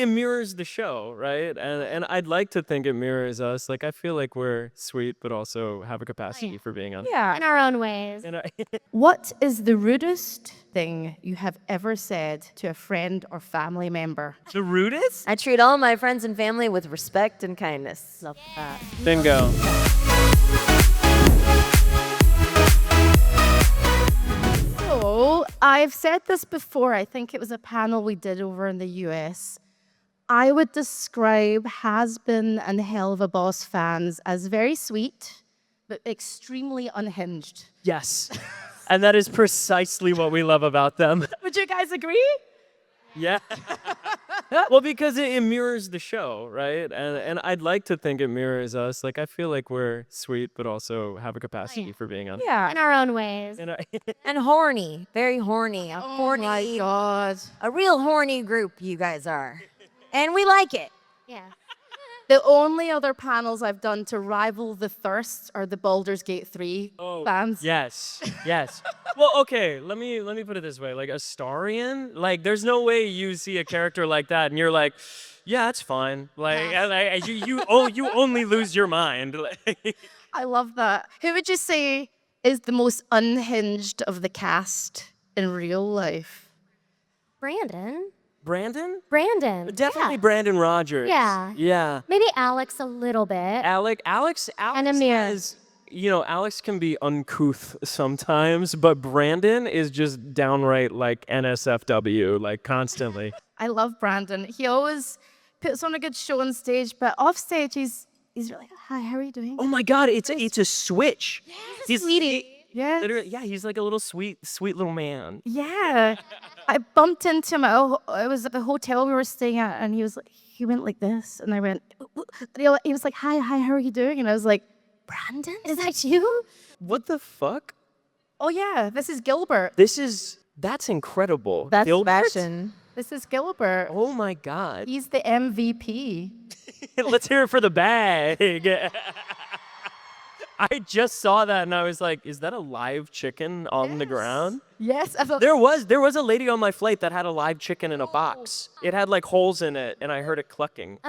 it mirrors the show, right? And I'd like to think it mirrors us. Like, I feel like we're sweet, but also have a capacity for being on. Yeah. In our own ways. You know? What is the rudest thing you have ever said to a friend or family member? The rudest? I treat all my friends and family with respect and kindness. Love that. Bingo. So, I've said this before. I think it was a panel we did over in the US. I would describe Hazbin and Hell of a Boss fans as very sweet, but extremely unhinged. Yes. And that is precisely what we love about them. Would you guys agree? Yeah. Well, because it mirrors the show, right? And I'd like to think it mirrors us. Like, I feel like we're sweet, but also have a capacity for being on. Yeah. In our own ways. You know? And horny. Very horny. Oh my God. A real horny group you guys are. And we like it. Yeah. The only other panels I've done to rival the thirst are the Baldur's Gate 3 fans. Yes. Yes. Well, okay, let me put it this way. Like, Astarion, like, there's no way you see a character like that and you're like, yeah, that's fine. Like, you only lose your mind. I love that. Who would you say is the most unhinged of the cast in real life? Brandon. Brandon? Brandon. Definitely Yeah. Brandon Rogers. Yeah. Yeah. Maybe Alex a little bit. Alex And Amir. is, Alex can be uncouth sometimes, but Brandon is just downright like NSFW, like constantly. I love Brandon. He always puts on a good show on stage, but off stage he's really, hi, how are you doing? Oh my God, it's a switch. He's Yeah. literally, yeah, he's like a little sweet little man. Yeah. I bumped into him. I was at the hotel we were staying at, and he went like this, and I went, he was like, hi, how are you doing? And I was like, Brandon, is that you? What the fuck? Oh yeah, this is Gilbert. That's incredible. That's Gilbert? Fashion. This is Gilbert. Oh my God. He's the MVP. Let's hear it for the bag. I just saw that and I was like, is that a live chicken on the ground? Yes. I thought, There was a lady on my flight that had a live chicken in a box. It had like holes in it and I heard it clucking.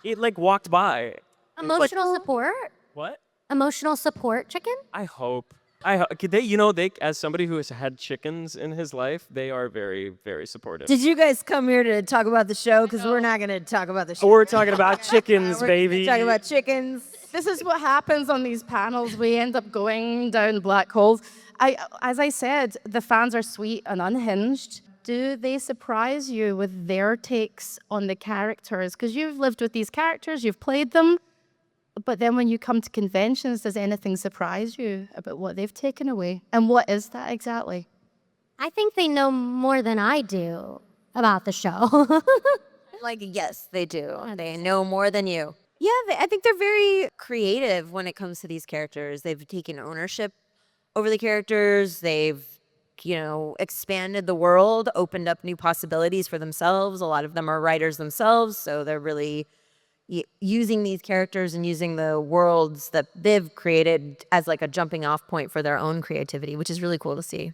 It like walked by. Emotional support? What? Emotional support chicken? I hope. They as somebody who has had chickens in his life, they are very, very supportive. Did you guys come here to talk about the show? Because we're not going to talk about the show. We're talking about chickens, We're baby. talking about chickens. this is what happens on these panels. We end up going down black holes. As I said, the fans are sweet and unhinged. Do they surprise you with their takes on the characters? Because you've lived with these characters, you've played them. But then when you come to conventions, does anything surprise you about what they've taken away? And what is that exactly? I think they know more than I do about the show. Like, yes, they do. They know more than you. Yeah, I think they're very creative when it comes to these characters. They've taken ownership over the characters. They've, expanded the world, opened up new possibilities for themselves. A lot of them are writers themselves, so they're really using these characters and using the worlds that they've created as like a jumping off point for their own creativity, which is really cool to see.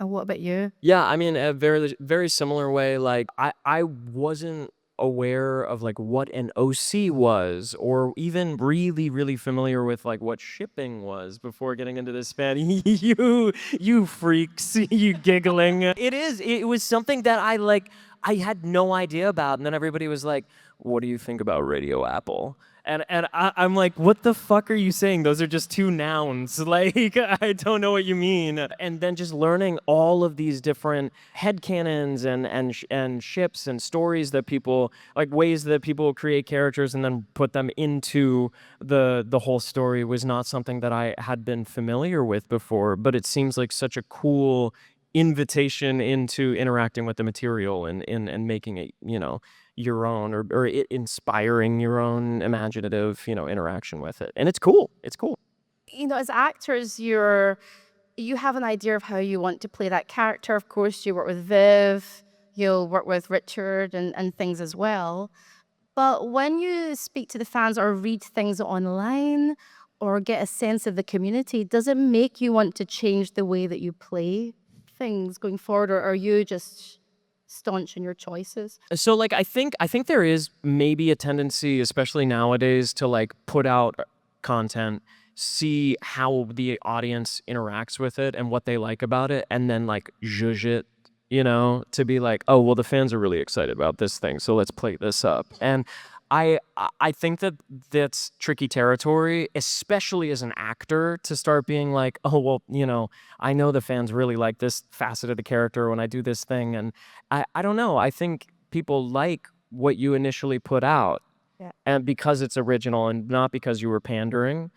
And what about you? Yeah, I mean, a very, very similar way. Like, I wasn't aware of like what an OC was, or even really, really familiar with like what shipping was before getting into this span. you freaks, you giggling. It was something that I had no idea about, and then everybody was like, "What do you think about Radio Apple?" And I'm like, what the fuck are you saying? Those are just two nouns. Like, I don't know what you mean. And then just learning all of these different headcanons and ships and stories that people, like ways that people create characters and then put them into the whole story was not something that I had been familiar with before. But it seems like such a cool invitation into interacting with the material and making it, your own or it inspiring your own imaginative, interaction with it. And it's cool. It's cool. As actors, you have an idea of how you want to play that character. Of course, you work with Viv, you'll work with Richard and things as well. But when you speak to the fans or read things online or get a sense of the community, does it make you want to change the way that you play things going forward, or are you just staunch in your choices. So like I think there is maybe a tendency, especially nowadays, to like put out content, see how the audience interacts with it and what they like about it, and then like zhuzh it, to be like, oh well, the fans are really excited about this thing, so let's play this up. And I think that that's tricky territory, especially as an actor, to start being like, oh well, I know the fans really like this facet of the character when I do this thing, and I don't know. I think people like what you initially put out, Yeah. and because it's original and not because you were pandering,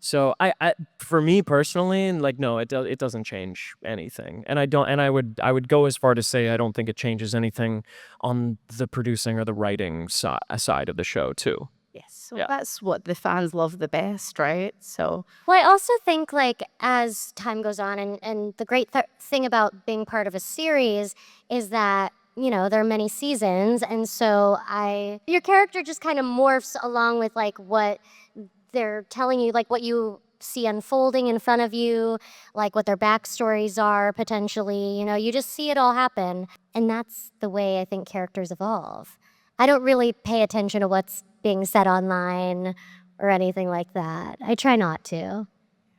So I for me personally, like no, it doesn't change anything, and I would go as far to say I don't think it changes anything on the producing or the writing side of the show too. Yes. So Yeah. that's what the fans love the best, right? So Well, I also think like as time goes on, and the great thing about being part of a series is that there are many seasons, and so your character just kind of morphs along with like what they're telling you, like what you see unfolding in front of you, like what their backstories are potentially. You just see it all happen, and that's the way I think characters evolve. I don't really pay attention to what's being said online or anything like that. I try not to.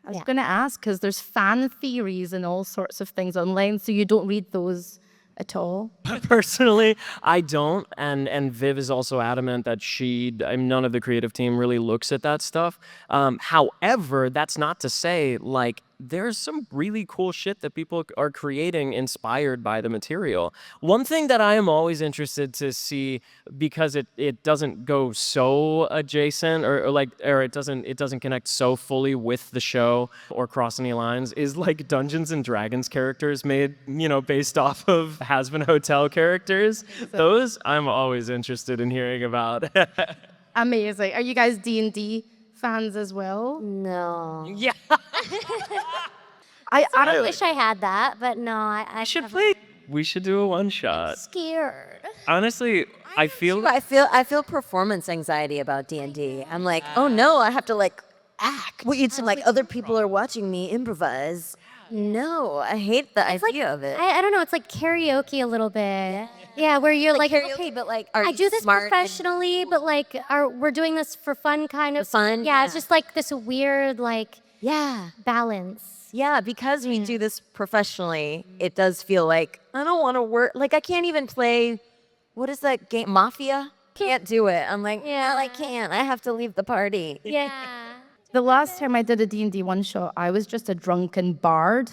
I was Yeah. going to ask because there's fan theories and all sorts of things online, so you don't read those at all. Personally, I don't, and Viv is also adamant that none of the creative team really looks at that stuff. However, that's not to say like there's some really cool shit that people are creating inspired by the material. One thing that I am always interested to see, because it doesn't go so adjacent or it doesn't connect so fully with the show or cross any lines, is like Dungeons and Dragons characters made, based off of Hazbin Hotel characters. Those I'm always interested in hearing about. Amazing. Are you guys D&D fans as well? No. Yeah. I wish I had that, but no, I should play. We should do a one shot. scared. Honestly, I feel I feel performance anxiety about D&D. I'm like, oh no, I have to like act. It's like other people are watching me improvise. No, I hate the idea of it. I don't know. It's like karaoke a little bit. Yeah, where you're like, karaoke, okay, but like, are I you do this smart and- professionally, but like, we're doing this for fun, kind of. fun, Yeah, it's just like this weird like Yeah. balance. Yeah, because we do this professionally, it does feel like I don't want to work. Like I can't even play. What is that game? Mafia? Can't do it. I'm like, yeah, I can't. I have to leave the party. Yeah. The last time I did a D&D one-shot, I was just a drunken bard.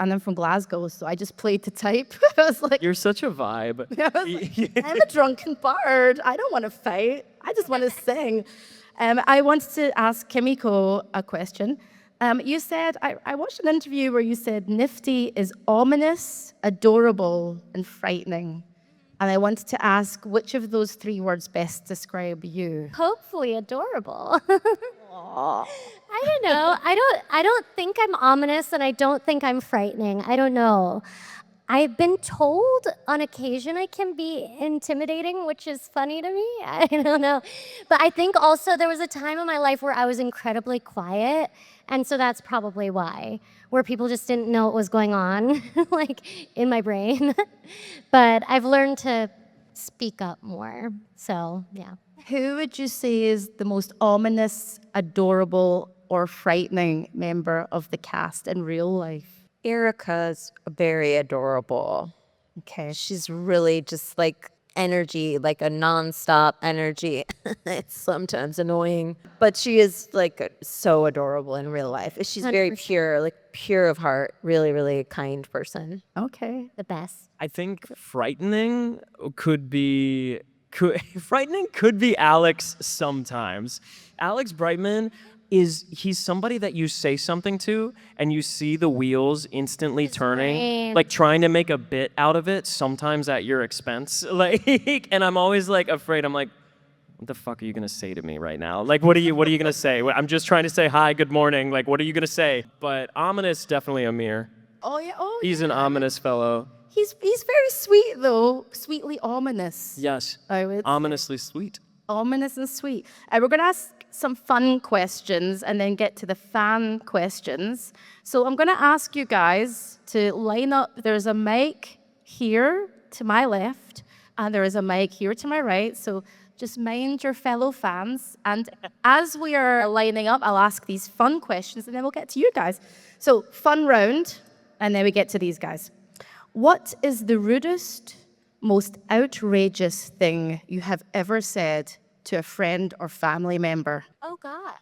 And I'm from Glasgow, so I just played to type. I was like, you're such a vibe. I'm a drunken bard. I don't want to fight. I just want to sing. I wanted to ask Kimiko a question. You said, I watched an interview where you said Nifty is ominous, adorable, and frightening. And I wanted to ask which of those three words best describe you? Hopefully adorable. I don't know. I don't think I'm ominous, and I don't think I'm frightening. I don't know. I've been told on occasion I can be intimidating, which is funny to me. I don't know. But I think also there was a time in my life where I was incredibly quiet. And so that's probably why, where people just didn't know what was going on, like in my brain. But I've learned to speak up more. So, yeah. Who would you say is the most ominous, adorable, or frightening member of the cast in real life? Erica's very adorable. Okay. She's really just like energy, like a nonstop energy. It's sometimes annoying, but she is like so adorable in real life. She's very 100%. pure, like pure of heart, really, really kind person. Okay. The best. I think frightening could be Alex sometimes. Alex Brightman he's somebody that you say something to and you see the wheels instantly turning, brain. like trying to make a bit out of it, sometimes at your expense. Like, and I'm always like afraid. I'm like, what the fuck are you gonna say to me right now? Like, what are you gonna say? I'm just trying to say hi, good morning. Like, what are you gonna say? But ominous, definitely Amir. Oh, yeah. Oh, He's an ominous fellow. He's very sweet, though. Sweetly ominous. Yes. I would say. Ominously sweet. Ominous and sweet. We're going to ask some fun questions and then get to the fan questions. So I'm going to ask you guys to line up. There's a mic here to my left, and there is a mic here to my right. So just mind your fellow fans. And as we are lining up, I'll ask these fun questions, and then we'll get to you guys. So fun round, and then we get to these guys. What is the rudest, most outrageous thing you have ever said to a friend or family member? Oh God.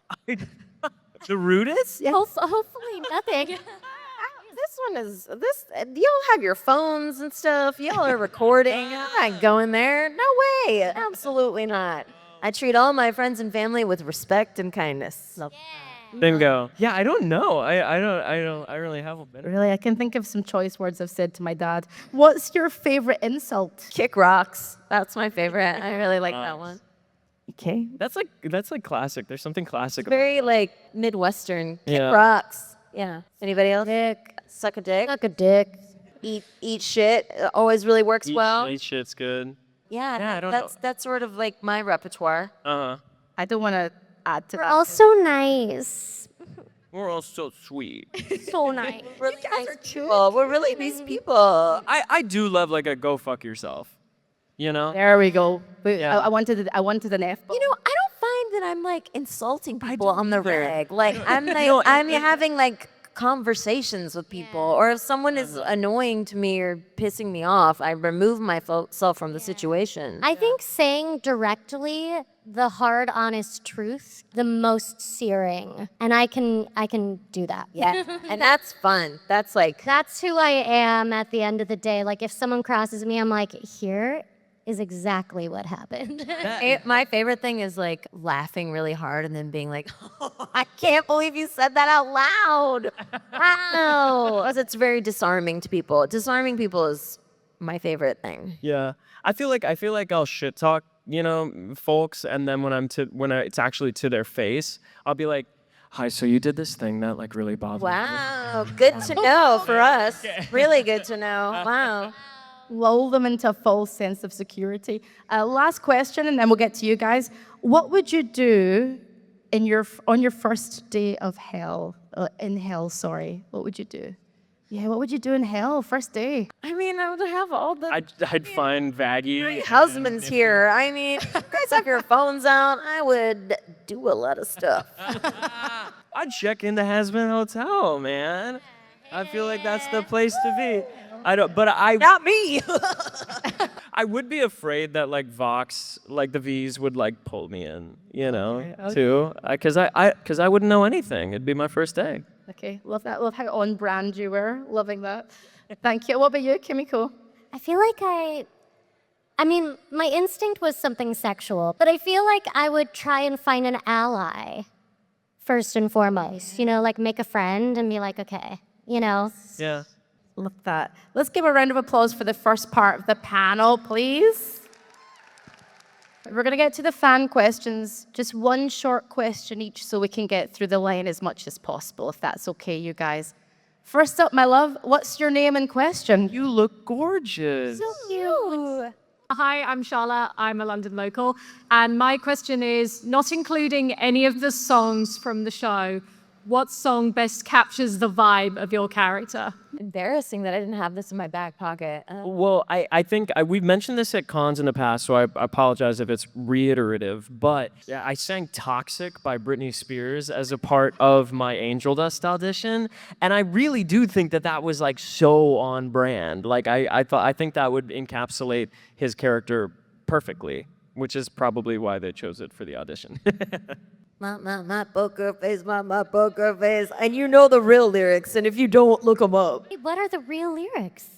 The rudest? Hopefully nothing. This one is this. Y'all have your phones and stuff. Y'all are recording. I'm not going there. No way. Absolutely not. I treat all my friends and family with respect and kindness. Bingo. Yeah, I don't know. I really haven't been. Really, I can think of some choice words I've said to my dad. What's your favorite insult? Kick rocks. That's my favorite. I really like that one. Okay. That's like classic. There's something classic. Very like Midwestern. Kick Yeah. rocks. Yeah. Anybody else? Dick. Suck a dick. Suck a dick. Eat shit. Always really works well. Eat shit's good. Yeah. I don't that's know. that's sort of like my repertoire. Uh-huh. I don't want to add to We're that. all so nice. We're all so sweet. So nice. We're really nice people. We're really nice people. I do love like a go fuck yourself. You know? There we go. Wait, Yeah. I wanted an F. You know, I don't find that I'm like insulting people on the either. reg. Like I'm like I'm having like conversations with people, or if someone is annoying to me or pissing me off, I remove myself from the situation. I think saying directly the hard, honest truth, the most searing, and I can do that. Yeah, and that's fun. That's like That's who I am at the end of the day. Like if someone crosses me, I'm like, here is exactly what happened. my favorite thing is like laughing really hard and then being like, oh, I can't believe you said that out loud. Wow, because it's very disarming to people. Disarming people is my favorite thing. Yeah. I feel like I'll shit talk, folks, and then when it's actually to their face, I'll be like, "Hi, so you did this thing that like really bothered me." Wow, good to know for us. Really good to know. Wow. Lull them into a false sense of security. Last question, and then we'll get to you guys. What would you do on your first day of hell? In hell, sorry. What would you do? Yeah, what would you do in hell first day? I mean, I would have all the I'd find Vaggie. husbands here. I mean, you guys have your phones out. I would do a lot of stuff. I'd check into Hazbin Hotel, man. I feel like that's the place to be. Not me. I would be afraid that like Vox, like the V's would like pull me in, too, because I wouldn't know anything. It'd be my first day. Okay, love that. Love how on brand you were. Loving that. Thank you. What about you, Kimiko? I feel like I mean, my instinct was something sexual, but I feel like I would try and find an ally first and foremost, like make a friend and be like, okay, Yeah. Love that. Let's give a round of applause for the first part of the panel, please. We're going to get to the fan questions. Just one short question each so we can get through the line as much as possible, if that's okay, you guys. First up, my love, what's your name and question? You look gorgeous. Hi, I'm Charlotte. I'm a London local. And my question is, not including any of the songs from the show, what song best captures the vibe of your character? Embarrassing that I didn't have this in my back pocket. Well, I think we've mentioned this at cons in the past, so I apologize if it's reiterative, but yeah, I sang Toxic by Britney Spears as a part of my Angel Dust audition, and I really do think that was like so on brand. Like I think that would encapsulate his character perfectly, which is probably why they chose it for the audition. My poker face, my poker face. And you know the real lyrics, and if you don't, look them up. Wait, what are the real lyrics?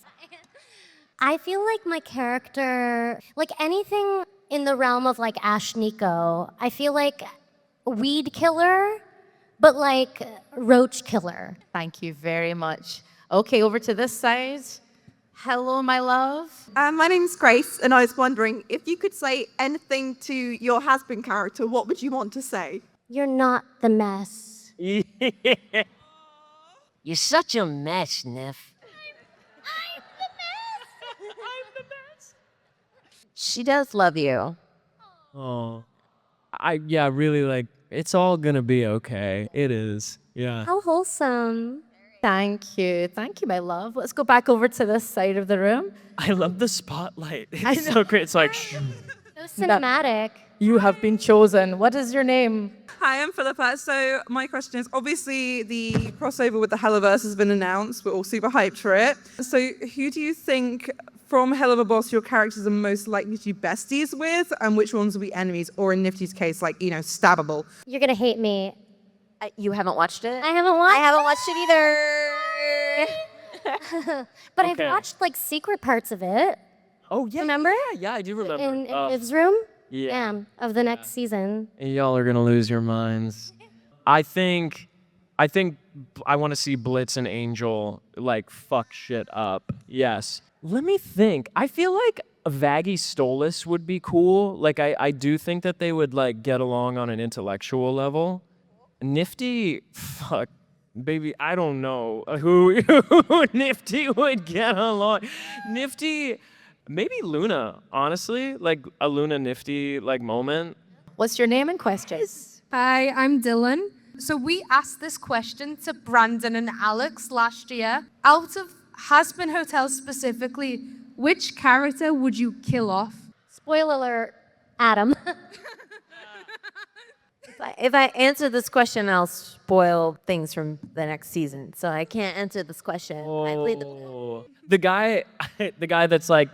I feel like my character, like anything in the realm of like Ash Nico, I feel like weed killer, but like roach killer. Thank you very much. Okay, over to this side. Hello, my love. My name's Grace, and I was wondering if you could say anything to your Hazbin character, what would you want to say? You're not the mess. You're such a mess, Neff. She does love you. Oh, really like, it's all gonna be okay. It is. Yeah. How wholesome. Thank you. Thank you, my love. Let's go back over to this side of the room. I love the spotlight. It's so great. It's like, shh. So cinematic. You have been chosen. What is your name? Hi, I'm Philippa. So my question is, obviously the crossover with the Helliverse has been announced. We're all super hyped for it. So who do you think from Helliver Boss your characters are most likely to be besties with, and which ones will be enemies, or in Nifty's case, like, stabbable? You're gonna hate me. You haven't watched it? I haven't watched. I haven't watched it either. But Okay. I've watched like secret parts of it. Oh, yeah. Remember? Yeah, I do remember. In Oh, Liv's room. yeah. Of the next season. Y'all are gonna lose your minds. I think I want to see Blitz and Angel like fuck shit up. Yes. Let me think. I feel like Vaggie Stolas would be cool. Like I do think that they would like get along on an intellectual level. Nifty, fuck, baby, I don't know who Nifty would get along. Nifty, maybe Luna, honestly, like a Luna Nifty like moment. What's your name and question? Hi, I'm Dylan. So we asked this question to Brandon and Alex last year. Out of Hazbin Hotel specifically, which character would you kill off? Spoiler alert, Adam. If I answer this question, I'll spoil things from the next season. So I can't answer this question. Oh, the guy that's like,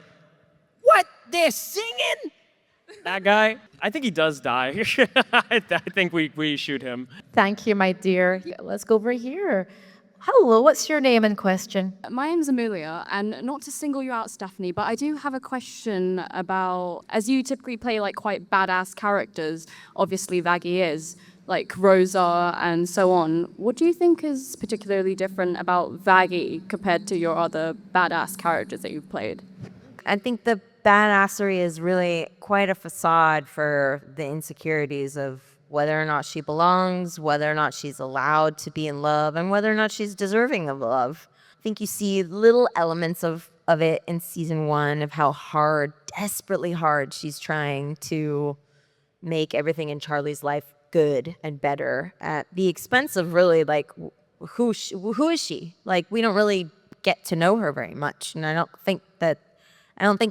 what? They're singing? That guy, I think he does die. I think we shoot him. Thank you, my dear. Let's go over here. Hello, what's your name and question? My name's Amelia, and not to single you out, Stephanie, but I do have a question about, as you typically play like quite badass characters, obviously Vaggie is, like Rosa and so on. What do you think is particularly different about Vaggie compared to your other badass characters that you've played? I think the badassery is really quite a facade for the insecurities of whether or not she belongs, whether or not she's allowed to be in love, and whether or not she's deserving of love. I think you see little elements of it in season 1 of how hard, desperately hard she's trying to make everything in Charlie's life good and better at the expense of really like who is she? Like we don't really get to know her very much, and I don't think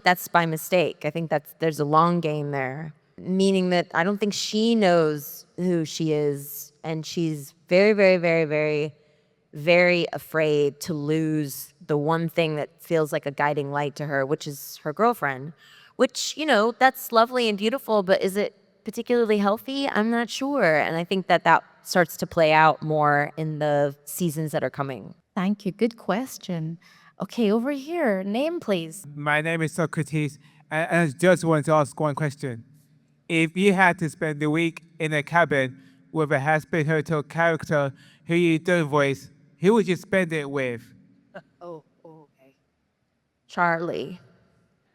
that's by mistake. I think there's a long game there. Meaning that I don't think she knows who she is, and she's very, very, very, very, very afraid to lose the one thing that feels like a guiding light to her, which is her girlfriend, which, that's lovely and beautiful, but is it particularly healthy? I'm not sure. And I think that starts to play out more in the seasons that are coming. Thank you. Good question. Okay, over here. Name, please. My name is Socrates, and I just want to ask one question. If you had to spend the week in a cabin with a Hazbin Hotel character who you don't voice, who would you spend it with? Okay. Charlie.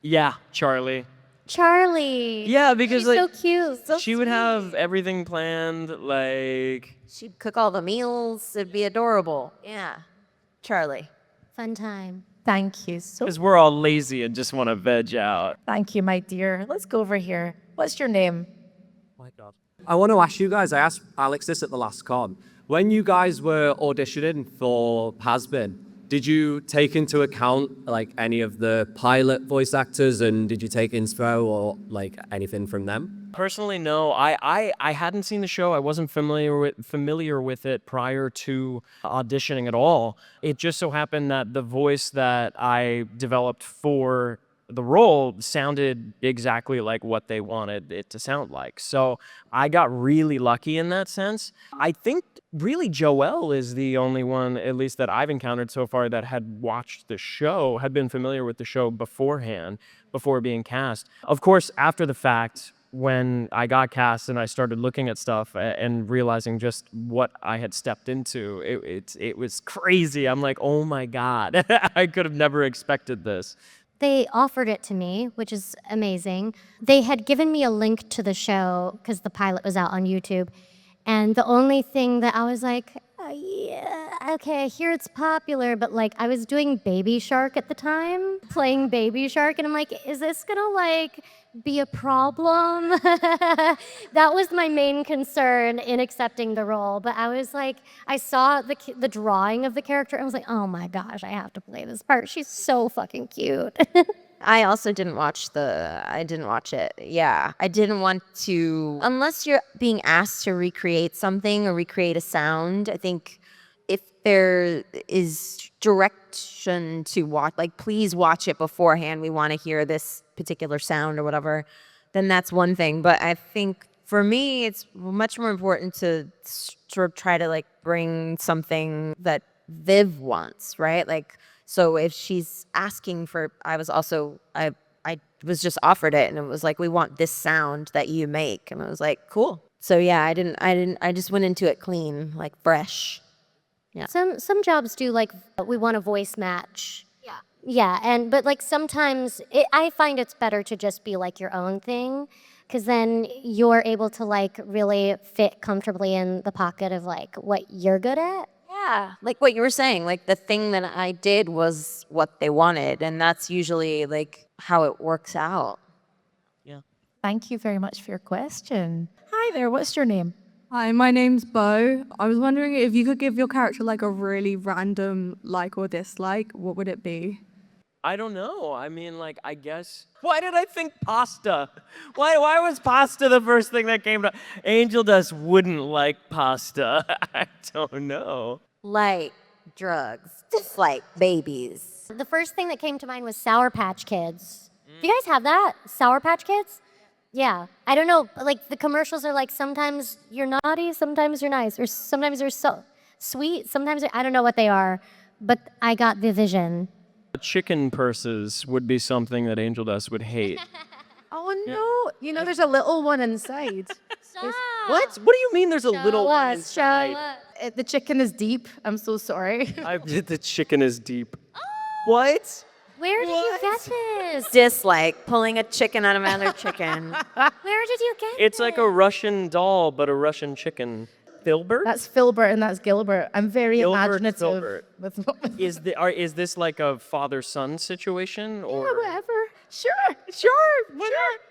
Yeah, Charlie. Charlie. Yeah, because She's like so cute. she would have everything planned, like She'd cook all the meals. It'd be adorable. Yeah. Charlie. Fun time. Thank you. because we're all lazy and just want to veg out. Thank you, my dear. Let's go over here. What's your name? My God. I want to ask you guys, I asked Alex this at the last con. When you guys were auditioning for Hazbin, did you take into account like any of the pilot voice actors, and did you take inspo or like anything from them? Personally, no. I hadn't seen the show. I wasn't familiar with it prior to auditioning at all. It just so happened that the voice that I developed for the role sounded exactly like what they wanted it to sound like. So I got really lucky in that sense. I think really Joelle is the only one, at least that I've encountered so far, that had watched the show, had been familiar with the show beforehand, before being cast. Of course, after the fact, when I got cast and I started looking at stuff and realizing just what I had stepped into, it was crazy. I'm like, oh my God, I could have never expected this. They offered it to me, which is amazing. They had given me a link to the show because the pilot was out on YouTube. And the only thing that I was like, yeah, okay, I hear it's popular, but like I was doing Baby Shark at the time, playing Baby Shark, and I'm like, is this gonna like be a problem. That was my main concern in accepting the role. But I was like, I saw the drawing of the character. I was like, oh my gosh, I have to play this part. She's so fucking cute. I also didn't watch it. Yeah. I didn't want to, unless you're being asked to recreate something or recreate a sound, I think if there is direction to watch, like, please watch it beforehand, we want to hear this particular sound or whatever, then that's one thing. But I think for me, it's much more important to sort of try to like bring something that Viv wants, right? Like, so if she's asking for, I was just offered it, and it was like, we want this sound that you make, and I was like, cool. So yeah, I just went into it clean, like fresh. Yeah. Some jobs do like, we want a voice match. Yeah, but like sometimes I find it's better to just be like your own thing, because then you're able to like really fit comfortably in the pocket of like what you're good at. Yeah, like what you were saying, like the thing that I did was what they wanted, and that's usually like how it works out. Yeah. Thank you very much for your question. Hi there, what's your name? Hi, my name's Bo. I was wondering if you could give your character like a really random like or dislike, what would it be? I don't know. I mean, like, I guess. Why did I think pasta? Why was pasta the first thing that came to? Angel Dust wouldn't like pasta. I don't know. Like drugs, just like babies. The first thing that came to mind was Sour Patch Kids. Do you guys have that? Sour Patch Kids? Yeah. I don't know. Like, the commercials are like, sometimes you're naughty, sometimes you're nice, or sometimes you're so sweet, sometimes I don't know what they are, but I got the vision. Chicken purses would be something that Angel Dust would hate. Oh no, you know there's a little one inside. What? What do you mean there's a little one inside? The chicken is deep. I'm so sorry. The chicken is deep. What? Where did you get this? Dislike pulling a chicken out of another chicken. Where did you get It's like a Russian doll, but a Russian chicken. Filbert? That's Filbert and that's Gilbert. I'm very Gilbert, imaginative. Filbert. With Is this like a father-son situation, or? Yeah, whatever. Sure.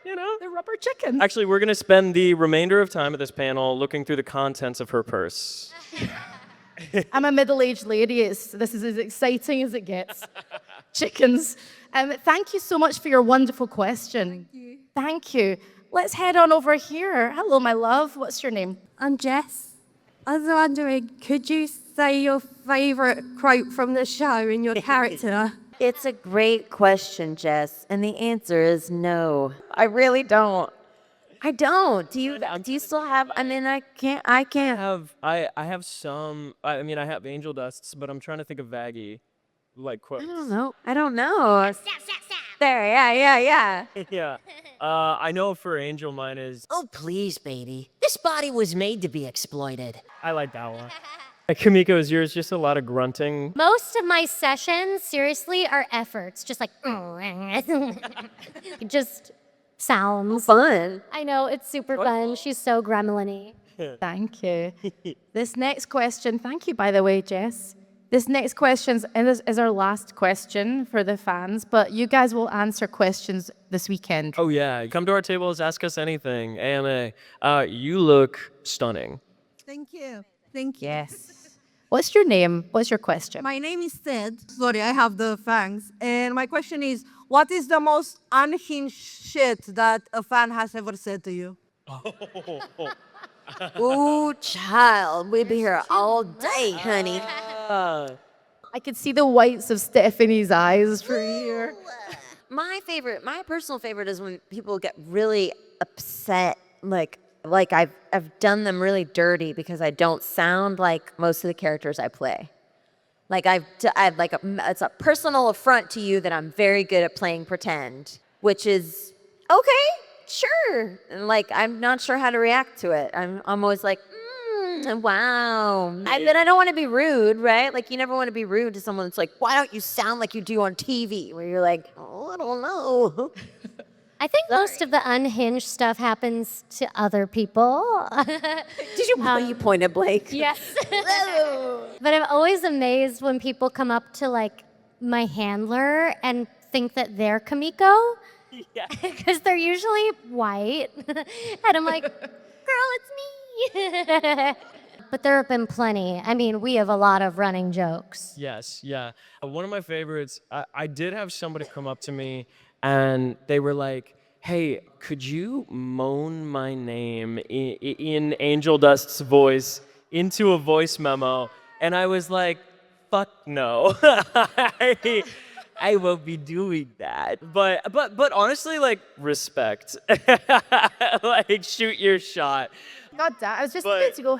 You know, the rubber chickens. Actually, we're gonna spend the remainder of time at this panel looking through the contents of her purse. I'm a middle-aged lady. This is as exciting as it gets. Chickens. Thank you so much for your wonderful question. Thank you. Let's head on over here. Hello, my love. What's your name? I'm Jess. I was wondering, could you say your favorite quote from the show in your character? It's a great question, Jess, and the answer is no. I really don't. I don't. Do you still have? I mean, I can't. I have some. I mean, I have Angel Dusts, but I'm trying to think of Vaggie, like quotes. I don't know. There, yeah. Yeah. I know for Angel, mine is. Oh, please, baby. This body was made to be exploited. I like that one. Kimiko, is yours just a lot of grunting? Most of my sessions, seriously, are efforts. Just like, just sounds. Fun. I know, it's super fun. She's so gremlin-y. Thank you. This next question, thank you, by the way, Jess. This next question is our last question for the fans, but you guys will answer questions this weekend. Oh, yeah. Come to our tables, ask us anything. AMA. You look stunning. Thank you. Thank you. Yes. What's your name? What's your question? My name is Ted. Sorry, I have the fangs. And my question is, what is the most unhinged shit that a fan has ever said to you? Ooh, child, we'll be here all day, honey. I could see the whites of Stephanie's eyes for here. My personal favorite is when people get really upset, like I've done them really dirty because I don't sound like most of the characters I play. Like it's a personal affront to you that I'm very good at playing pretend, which is okay, sure. And like I'm not sure how to react to it. I'm always like, wow. But I don't want to be rude, right? Like you never want to be rude to someone that's like, why don't you sound like you do on TV? Where you're like, oh, I don't know. I think most of the unhinged stuff happens to other people. Did you point at Blake? Yes. But I'm always amazed when people come up to like my handler and think that they're Kimiko. Yeah. because they're usually white. And I'm like, girl, it's me. But there have been plenty. I mean, we have a lot of running jokes. Yes, yeah. One of my favorites, I did have somebody come up to me and they were like, hey, could you moan my name in Angel Dust's voice into a voice memo? And I was like, fuck no. I won't be doing that. But honestly, like, respect. Like, shoot your shot. God damn, I was just But- about to go,